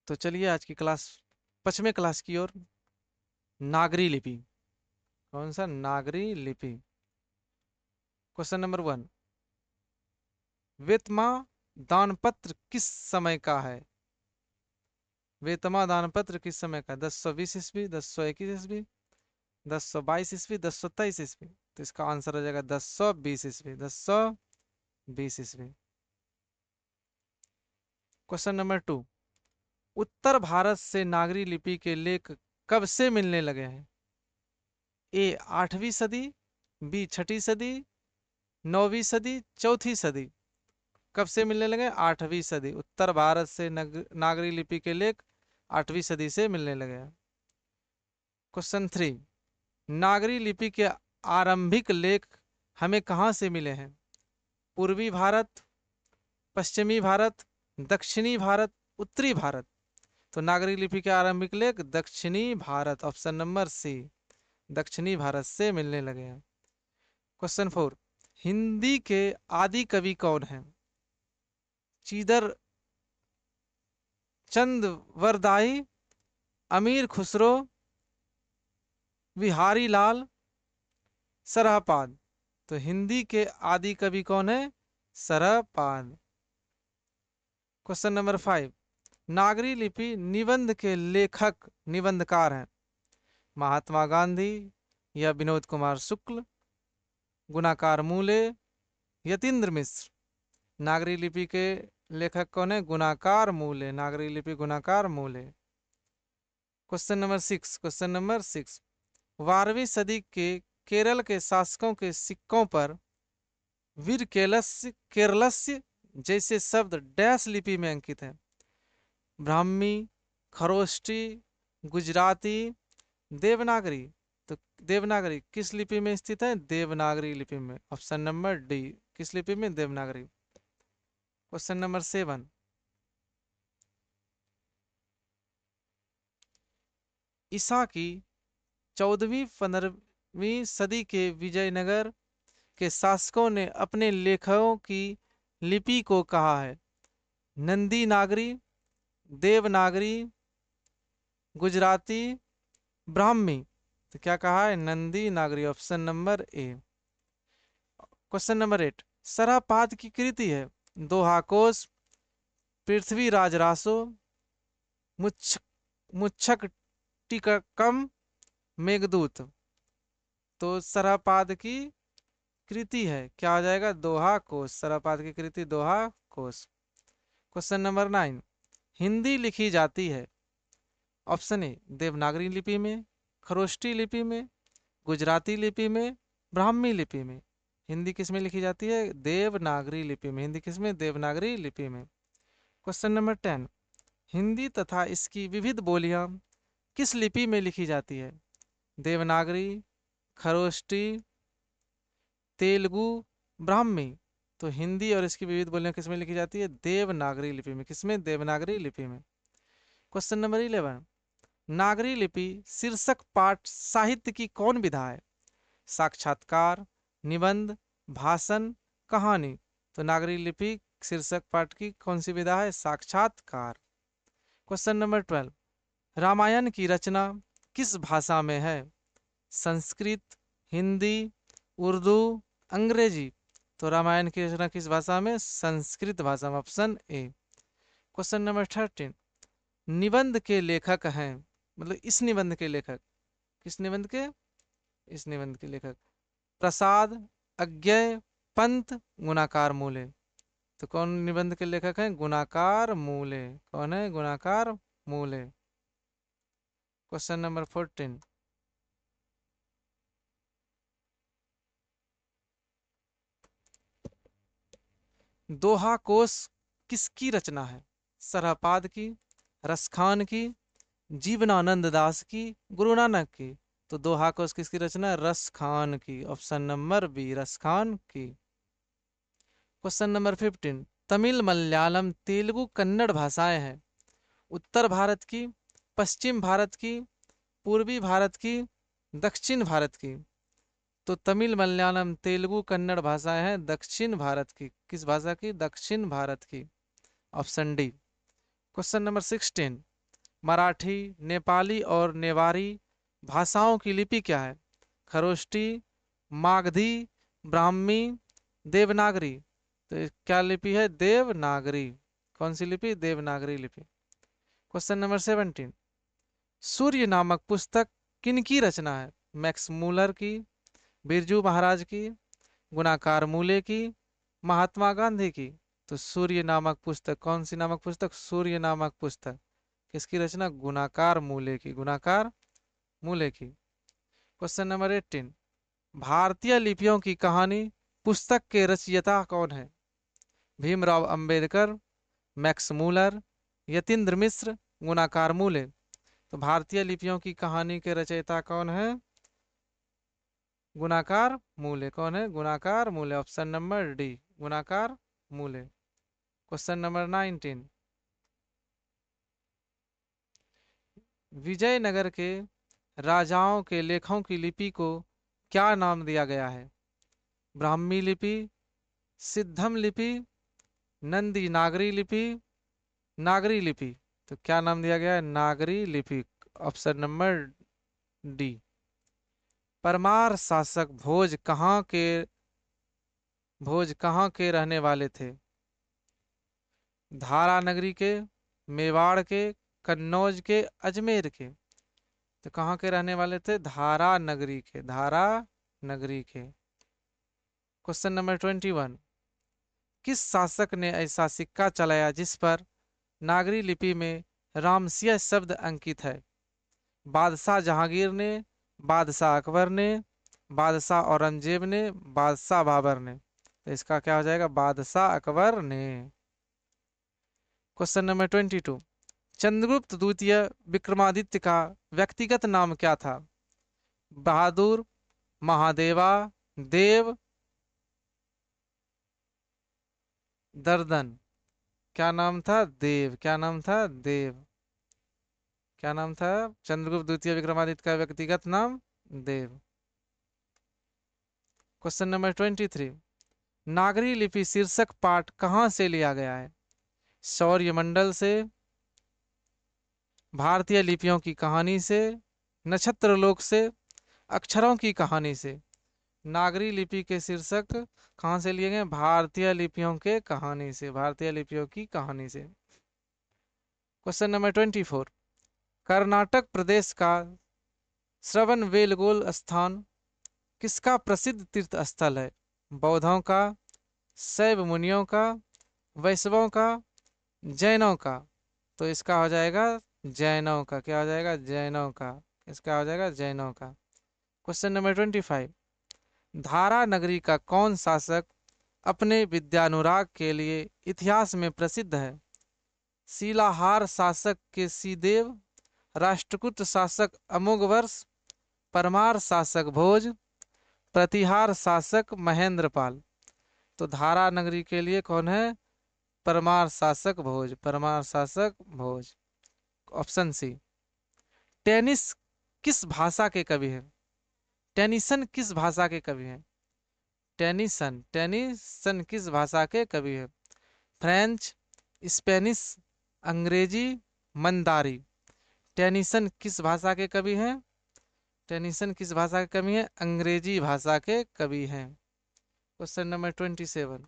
तो चलिए आज की क्लास 5वें क्लास की ओर। नागरी लिपि। कौन सा? नागरी लिपि। Question number 1। वेतमा दानपत्र किस समय का है? वेतमा दानपत्र किस समय का? 1020 ईस्वी, 1021 ईस्वी, 1022 ईस्वी, 1023 ईस्वी। तो इसका आंसर हो जाएगा 1020 ईस्वी। 1020 ईस्वी। Question number 2। उत्तर भारत से नागरी लिपि के लेख कब से मिलने लगे हैं? ए 8वीं सदी, बी 6ठी सदी, 9वीं सदी, चौथी सदी। कब से मिलने लगे? 8वीं सदी। उत्तर भारत से नागरी लिपि के लेख 8वीं सदी से मिलने लगे। क्वेश्चन 3। नागरी लिपि के आरंभिक लेख हमें कहां से मिले हैं? पूर्वी भारत, पश्चिमी भारत, दक्षिणी भारत, उत्तरी भारत। तो नागरी लिपि के आरंभिक लेख दक्षिणी भारत, ऑप्शन नंबर सी, दक्षिणी भारत से मिलने लगे हैं। क्वेश्चन 4। हिंदी के आदि कवि कौन हैं? चीदर चंद वरदाई, अमीर खुसरो, बिहारी लाल, सरहपाद। तो हिंदी के आदि कवि कौन है? सरहपाद। Question number 5। नागरी लिपि निबंध के लेखक निबंधकार हैं? महात्मा गांधी या विनोद कुमार शुक्ल, गुणाकार मूले, यतीन्द्र मिश्र। नागरी लिपि के लेखक कौन है? गुणाकार मूले। नागरी लिपि गुणाकार मूले। Question number 6। 12वीं सदी के केरल के शासकों के सिक्कों पर वीर केरलस्य जैसे शब्द डैश लिपि में अंकित है? ब्राह्मी, खरोष्टी, गुजराती, देवनागरी। तो देवनागरी किस लिपि में स्थित है? देवनागरी लिपि में, ऑप्शन नंबर डी। किस लिपि में? देवनागरी। Question number 7। ईसा की 14वीं-15वीं सदी के विजयनगर के शासकों ने अपने लेखों की लिपि को कहा है? नंदी नागरी, देवनागरी, गुजराती, ब्राह्मी। तो क्या कहा है? Nandi Nagari, option number A. Question number 8। Sarahpad की कृति है? दोहा कोश, पृथ्वीराज रासो, मुच्छ मुच्छक टिककम, मेघदूत। तो सरहपाद की कृति है, क्या हो जाएगा? दोहा कोश। सरहपाद की कृति दोहा कोश। Question number 9। हिंदी लिखी जाती है? ऑप्शन ए देवनागरी लिपि में, खरोष्टी लिपि में, गुजराती लिपि में, ब्राह्मी लिपि में। हिंदी किस में लिखी जाती है? देवनागरी लिपि में। हिंदी किस में? देवनागरी लिपि में। Question number 10। हिंदी तथा इसकी विविध बोलियां किस लिपि में लिखी जाती है? देवनागरी, खरोष्टी, तेलुगु, ब्राह्मी। तो हिंदी और इसकी विविध बोलियां किस में लिखी जाती है? देवनागरी लिपि में। किसमें? देवनागरी लिपि में। Question number 11। नागरी लिपि शीर्षक पाठ साहित्य की कौन विधा है? साक्षात्कार, निबंध, भाषण, कहानी। तो नागरी लिपि शीर्षक पाठ की कौन सी विधा है? साक्षात्कार। Question number 12। रामायण की रचना किस भाषा में है? संस्कृत, हिंदी, उर्दू, अंग्रेजी। तो रामायण की रचना किस भाषा में? संस्कृत भाषा में, ऑप्शन ए। Question number 13। निबंध के लेखक हैं, मतलब इस निबंध के लेखक, किस निबंध के? इस निबंध के लेखक प्रसाद, अज्ञय, पंत, गुणाकार मूले। तो कौन निबंध के लेखक हैं? गुणाकार मूले। कौन है? गुणाकार मूले। Question number 14। दोहा कोश किसकी रचना है? सरहपाद की, रसखान की, जीवनानंद दास की, गुरु नानक की। तो दोहा कोश किसकी रचना? रसखान की, ऑप्शन नंबर बी, रसखान की। Question number 15। तमिल, मलयालम, तेलुगु, कन्नड़ भाषाएं हैं? उत्तर भारत की, पश्चिम भारत की, पूर्वी भारत की, दक्षिण भारत की। तो तमिल, मलयालम, तेलुगु, कन्नड़ भाषाएं हैं दक्षिण भारत की। किस भाषा की? दक्षिण भारत की, option D. Question number 16, Marathi, Nepali और नेवारी भाषाओं की लिपि क्या है? खरोष्टी, मागधी, ब्राह्मी, देवनागरी। तो क्या लिपि है? देवनागरी। कौन सी लिपि? देवनागरी लिपि। क्वेश्चन नंबर 17, सूर्य नामक पुस्तक किनकी रचना है? मैक्स मूलर की, बिरजू महाराज की, गुणाकार मूले की, महात्मा गांधी की। तो सूर्य नामक पुस्तक, कौन सी नामक पुस्तक? सूर्य नामक पुस्तक किसकी रचना? गुणाकार मूले की, गुणाकार मूले की। क्वेश्चन नंबर 18, भारतीय लिपियों की कहानी पुस्तक के रचयिता कौन है? भीमराव अंबेडकर, मैक्स मूलर, यतीन्द्र मिश्र, गुणाकार मूले। तो भारतीय लिपियों की कहानी के रचयिता कौन है? गुणाकार मूले। कौन है? गुणाकार मूले। ऑप्शन नंबर डी, गुणाकार मूले। क्वेश्चन नंबर 19, विजयनगर के राजाओं के लेखों की लिपि को क्या नाम दिया गया है? ब्राह्मी लिपि, सिद्धम लिपि, नंदी नागरी लिपि, नागरी लिपि। तो क्या नाम दिया गया है? नागरी लिपि। Option number D. परमार शासक भोज कहाँ के रहने वाले थे? धारा नगरी के, मेवाड़ के, कन्नौज के, अजमेर के। तो कहाँ के रहने वाले थे? धारा नगरी के, धारा नगरी के। क्वेश्चन नंबर 21, किस शासक ने ऐसा सिक्का चलाया जिस पर नागरी लिपि में रामसिया शब्द अंकित है? बादशाह जहांगीर ने, बादशाह अकबर ने, बादशाह औरंगजेब ने, बादशाह बाबर ने। तो इसका क्या हो जाएगा? बादशाह अकबर ने। क्वेश्चन नंबर 22, चंद्रगुप्त द्वितीय विक्रमादित्य का व्यक्तिगत नाम क्या था? बहादुर, महादेवा, देव, दर्दन। क्या नाम था? देव। क्या नाम था? देव। क्या नाम था चंद्रगुप्त द्वितीय विक्रमादित्य का व्यक्तिगत नाम? देव। क्वेश्चन नंबर 23, नागरी लिपि शीर्षक पाठ कहां से लिया गया है? शौर्य मंडल से, भारतीय लिपियों की कहानी से, नक्षत्र लोक से, अक्षरों की कहानी से। नागरी लिपि के शीर्षक कहां से लिए गए? भारतीय लिपियों के कहानी से, भारतीय लिपियों की कहानी से। क्वेश्चन नंबर 24, कर्नाटक प्रदेश का श्रवणबेलगोला स्थान किसका प्रसिद्ध तीर्थ स्थल है? बौद्धों का, शैव मुनियों का, वैष्णवों का, जैनों का। तो इसका हो जाएगा जैनों का। क्या हो जाएगा? जैनों का। इसका हो जाएगा जैनों का। क्वेश्चन नंबर 25, धारा नगरी का कौन शासक अपने विद्यानुराग के लिए इतिहास में प्रसिद्ध है? शिलाहार शासक केसीदेव, राष्ट्रकूट शासक अमोघवर्ष, परमार शासक भोज, प्रतिहार शासक महेंद्रपाल। तो धारा नगरी के लिए कौन है? परमार शासक भोज, परमार शासक भोज। Option C. टेनिस किस भाषा के कवि हैं? टेनिसन किस भाषा के कवि हैं? टेनिसन, टेनिसन किस भाषा के कवि हैं? फ्रेंच, स्पेनिश, अंग्रेजी, मंदारी। टेनिसन किस भाषा के कवि हैं? टेनिसन किस भाषा के कवि हैं? अंग्रेजी भाषा के कवि हैं। क्वेश्चन नंबर 27,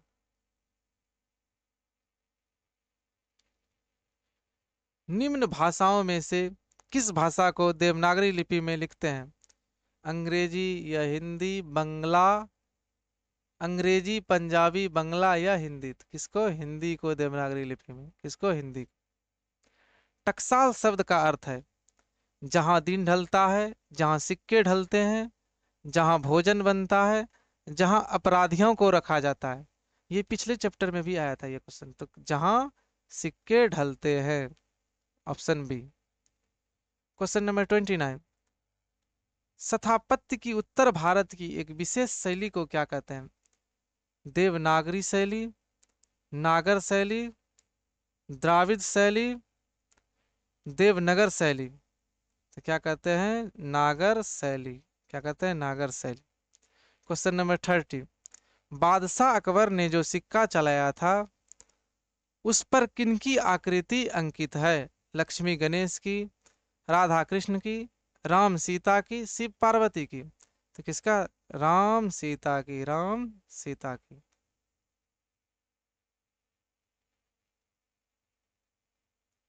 निम्न भाषाओं में से किस भाषा को देवनागरी लिपि में लिखते हैं? अंग्रेजी या हिंदी, बंगला, अंग्रेजी, पंजाबी, बंगला या हिंदी। तो किसको? हिंदी को देवनागरी लिपि में। किसको? हिंदी। टकसाल शब्द का अर्थ है जहां दिन ढलता है, जहां सिक्के ढलते हैं, जहां भोजन बनता है, जहां अपराधियों को रखा जाता है। ये पिछले चैप्टर में भी आया था ये क्वेश्चन। तो जहां सिक्के ढलते हैं। Option B. क्वेश्चन नंबर 29, स्थापत्य की उत्तर भारत की एक विशेष शैली को क्या कहते हैं? देवनागरी शैली, नागर शैली, द्राविड़ शैली, देवनगर शैली। तो क्या कहते हैं? नागर शैली। क्या कहते हैं? नागर शैली। क्वेश्चन नंबर 30, बादशाह अकबर ने जो सिक्का चलाया था उस पर किनकी आकृति अंकित है? लक्ष्मी गणेश की, राधा कृष्ण की, राम सीता की, शिव पार्वती की? तो किसका? राम सीता की, राम सीता की।